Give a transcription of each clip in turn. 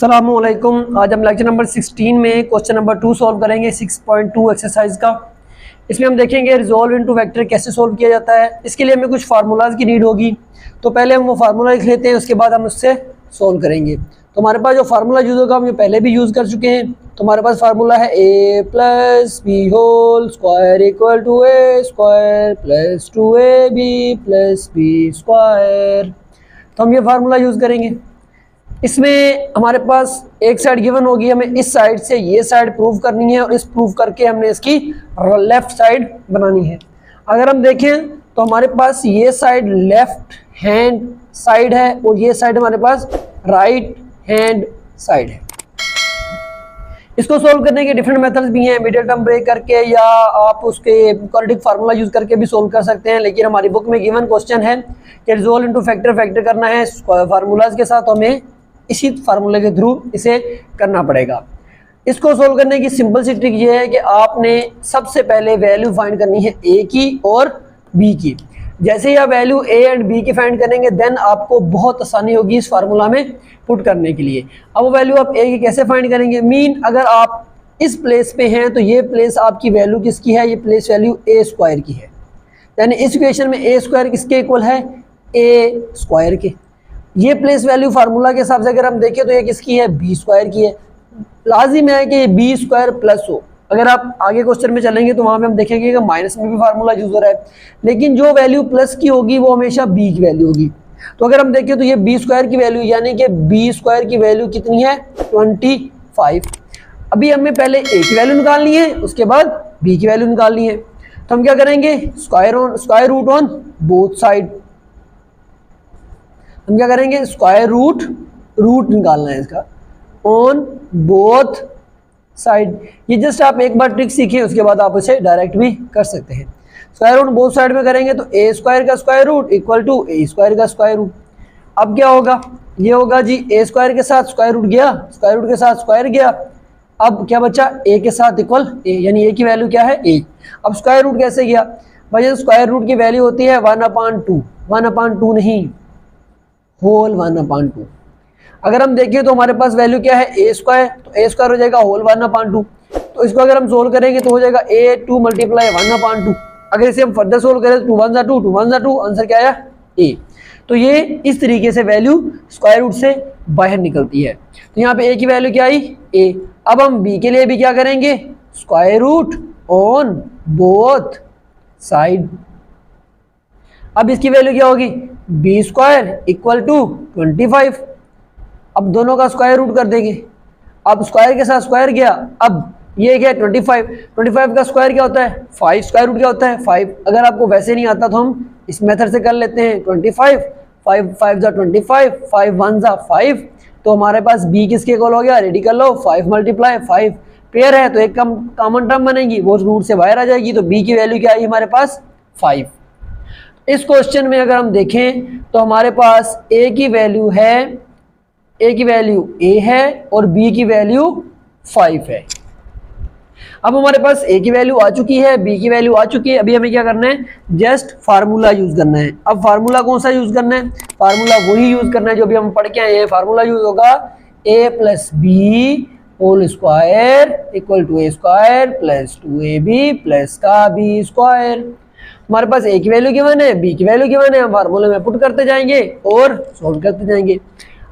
अस्सलामुअलैकुम। आज हम लेक्चर नंबर 16 में क्वेश्चन नंबर 2 सॉल्व करेंगे 6.2 एक्सरसाइज का। इसमें हम देखेंगे रिजॉल्व इनटू वेक्टर कैसे सॉल्व किया जाता है। इसके लिए हमें कुछ फार्मूलाज की नीड होगी, तो पहले हम वो फार्मूला लिख लेते हैं, उसके बाद हम उससे सॉल्व करेंगे। तो हमारे पास जो फार्मूला यूज़ होगा हम ये पहले भी यूज़ कर चुके हैं। तो हमारे पास फार्मूला है a + b whole square equal to a square plus 2ab plus b square. तो हम ये फार्मूला यूज़ करेंगे। इसमें हमारे पास एक साइड गिवन होगी, हमें इस साइड से ये साइड प्रूव करनी है और इस प्रूव करके हमने इसकी लेफ़्ट साइड बनानी है। अगर हम देखें तो हमारे पास ये साइड लेफ़्ट हैंड साइड है और ये साइड हमारे पास राइट हैंड साइड है। इसको सोल्व करने के डिफरेंट मेथड्स भी हैं, मिडिल टर्म ब्रेक करके या आप उसके क्वाड्रेटिक फार्मूला यूज़ करके भी सोल्व कर सकते हैं। लेकिन हमारी बुक में गिवन क्वेश्चन है कि रिजॉल्व इनटू फैक्टर करना है फार्मूलाज के साथ, हमें इसी फार्मूले के थ्रू इसे करना पड़ेगा। इसको सोल्व करने की सिंपल सी ट्रिक ये है कि आपने सबसे पहले वैल्यू फाइंड करनी है ए की और बी की। जैसे ही आप वैल्यू ए एंड बी की फाइंड करेंगे देन आपको बहुत आसानी होगी इस फार्मूला में पुट करने के लिए। अब वो वैल्यू आप ए की कैसे फाइंड करेंगे? मीन अगर आप इस प्लेस पे हैं तो ये प्लेस आपकी वैल्यू किसकी है? ये प्लेस वैल्यू ए स्क्वायर की है। यानी इस इक्वेशन में ए स्क्वायर किसके इक्वल है? ए स्क्वायर के। ये प्लेस वैल्यू फार्मूला के हिसाब से अगर हम देखें तो ये किसकी है? बी स्क्वायर की है। लाजिम है कि ये बी स्क्वायर प्लस हो। अगर आप आगे क्वेश्चन में चलेंगे तो वहाँ पे हम देखेंगे कि माइनस में भी फार्मूला यूज हो रहा है, लेकिन जो वैल्यू प्लस की होगी वो हमेशा बी की वैल्यू होगी। तो अगर हम देखें तो ये बी स्क्वायर की वैल्यू यानी कि बी स्क्वायर की वैल्यू कितनी है? 25। अभी हमें पहले ए की वैल्यू निकालनी है, उसके बाद बी की वैल्यू निकालनी है। तो हम क्या करेंगे? Square root on both side. हम क्या करेंगे? स्क्वायर रूट निकालना है इसका ऑन बोथ साइड। ये जस्ट आप एक बार ट्रिक सीखें, उसके बाद आप इसे डायरेक्ट भी कर सकते हैं। स्क्वायर रूट बोथ साइड में करेंगे तो ए स्क्वायर का square root equal to A square का स्क्वायर रूट। अब क्या होगा? ये होगा जी ए स्क्वायर के साथ स्क्वायर रूट गया, स्क्वायर रूट के साथ स्क्वायर गया। अब क्या बचा? ए के साथ इक्वल ए, यानी ए की वैल्यू क्या है? ए। अब स्क्वायर रूट कैसे गया भाई? स्क्वायर रूट की वैल्यू होती है 1/2। 1/2 नहीं, होल 1/2। अगर हम देखें तो हमारे पास वैल्यू क्या है? ए स्क्वायर, तो ए स्क्वायर हो जाएगा होल 1/2। तो इसको अगर हम सोल्व करेंगे तो हो जाएगा a2 मल्टीप्लाई 1/2। अगर इसे हम फर्दर सोल्व करें तो 2 1 2 2 1 2, आंसर क्या आया? a। तो ये इस तरीके से वैल्यू स्क्वायर रूट से बाहर निकलती है। तो यहाँ पे a की वैल्यू क्या आई? a। अब हम b के लिए भी क्या करेंगे? Square root on both side. अब इसकी वैल्यू क्या होगी? B square equal to 25। अब दोनों का स्क्वायर रूट कर देंगे। अब स्क्वायर के साथ स्क्वायर गया, अब ये क्या है? 25 का स्क्वायर क्या होता है? 5। स्क्वायर रूट क्या होता है? 5। अगर आपको वैसे नहीं आता तो हम इस मेथड से कर लेते हैं। 25 5 5 जा 25, 5 1 जा 5। तो हमारे पास b किसके इक्वल हो गया? रेडी कर लो, 5 मल्टीप्लाई 5। पेयर है तो एक कॉमन टर्म बनेगी, वो रूट से बाहर आ जाएगी। तो b की वैल्यू क्या आई हमारे पास? 5। इस क्वेश्चन में अगर हम देखें तो हमारे पास a की वैल्यू a है और b की वैल्यू 5 है। अब हमारे पास a की वैल्यू आ चुकी है, b की वैल्यू आ चुकी है। अभी हमें क्या करना है? जस्ट फार्मूला यूज करना है। अब फार्मूला कौन सा यूज करना है? फार्मूला वही यूज करना है जो अभी हम पढ़ के आए हैं। फार्मूला यूज होगा a + b whole square equal to a square plus 2ab plus का b स्क्वायर। हमारे पास a की वैल्यू गिवन है, b की वैल्यू गिवन है। हम फार्मूले में पुट करते जाएंगे और सॉल्व करते जाएंगे।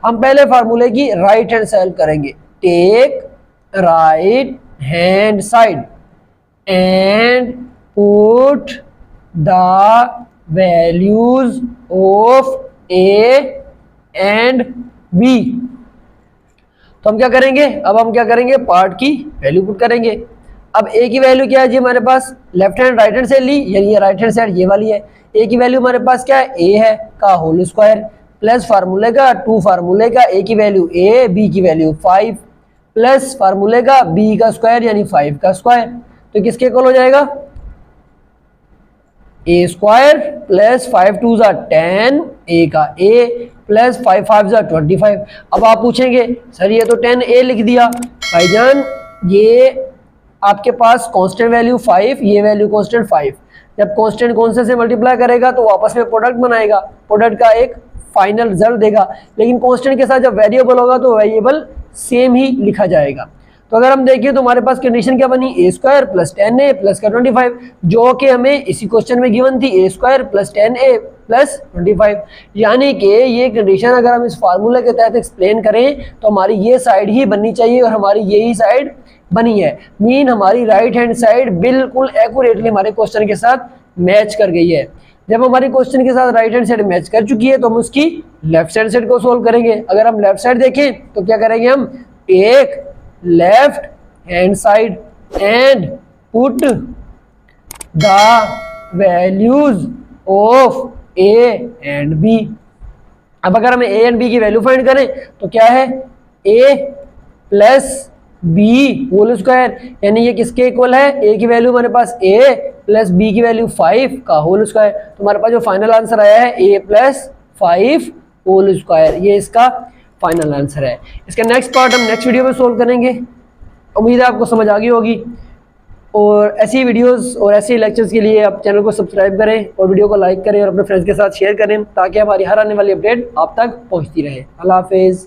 हम पहले फार्मूले की राइट हैंड साइड करेंगे। Take right hand side and put the values of a and b। तो हम क्या करेंगे? अब हम क्या करेंगे? पार्ट की वैल्यू पुट करेंगे। अब a की वैल्यू क्या है जी हमारे पास? लेफ्ट हैंड राइट हैंड से ली, यानी ये राइट हैंड साइड ये वाली है। a की वैल्यू हमारे पास क्या है? a है का होल स्क्वायर प्लस फार्मूले का 2 फार्मूले का a की वैल्यू a, b की वैल्यू 5 प्लस फार्मूले का b का स्क्वायर यानी 5 का स्क्वायर। तो किसके इक्वल हो जाएगा? a स्क्वायर प्लस 5 2 जा 10, a का a प्लस 5 5 जा 25। अब आप पूछेंगे सर ये तो 10a लिख दिया। भाईजान ये आपके पास कांस्टेंट वैल्यू 5, ये वैल्यू कांस्टेंट 5। जब कांस्टेंट कौन से मल्टीप्लाई करेगा तो आपस में प्रोडक्ट बनाएगा, प्रोडक्ट का एक फाइनल रिजल्ट देगा। लेकिन कांस्टेंट के साथ जब वेरिएबल होगा तो वेरिएबल सेम ही लिखा जाएगा। तो अगर हम देखें तो हमारे पास कंडीशन क्या बनी, ए स्क्वायर प्लस 10a प्लस का 25, जो कि हमें इसी क्वेश्चन में गिवन थी, ए स्क्वायर प्लस 10a प्लस 25। यानी कि ये कंडीशन अगर हम इस फार्मूले के तहत एक्सप्लेन करें तो हमारी ये साइड ही बननी चाहिए और हमारी यही साइड बनी है। मीन हमारी राइट हैंड साइड बिल्कुल एक्यूरेटली हमारे क्वेश्चन के साथ मैच कर गई है। जब हमारी क्वेश्चन के साथ राइट हैंड साइड मैच कर चुकी है तो हम उसकी लेफ्ट हैंड साइड को सोल्व करेंगे। अगर हम लेफ्ट साइड देखें तो क्या करेंगे, हम एक left hand side and put the values of A and B. अब अगर हमें ए एंड बी की वैल्यू फाइंड करें तो क्या है, A plus B whole square, यानी ये किसके इक्वल है, ए की वैल्यू हमारे पास ए प्लस बी की वैल्यू 5 का होल स्क्वायर। तो हमारे पास जो फाइनल आंसर आया है ए प्लस 5 होल स्क्वायर, ये इसका फाइनल आंसर है। इसका नेक्स्ट पार्ट हम नेक्स्ट वीडियो में सोल्व करेंगे। उम्मीद है आपको समझ आ गई होगी। और ऐसी वीडियोस और ऐसे लेक्चर्स के लिए आप चैनल को सब्सक्राइब करें और वीडियो को लाइक करें और अपने फ्रेंड्स के साथ शेयर करें ताकि हमारी हर आने वाली अपडेट आप तक पहुंचती रहे। अल्लाह हाफिज़।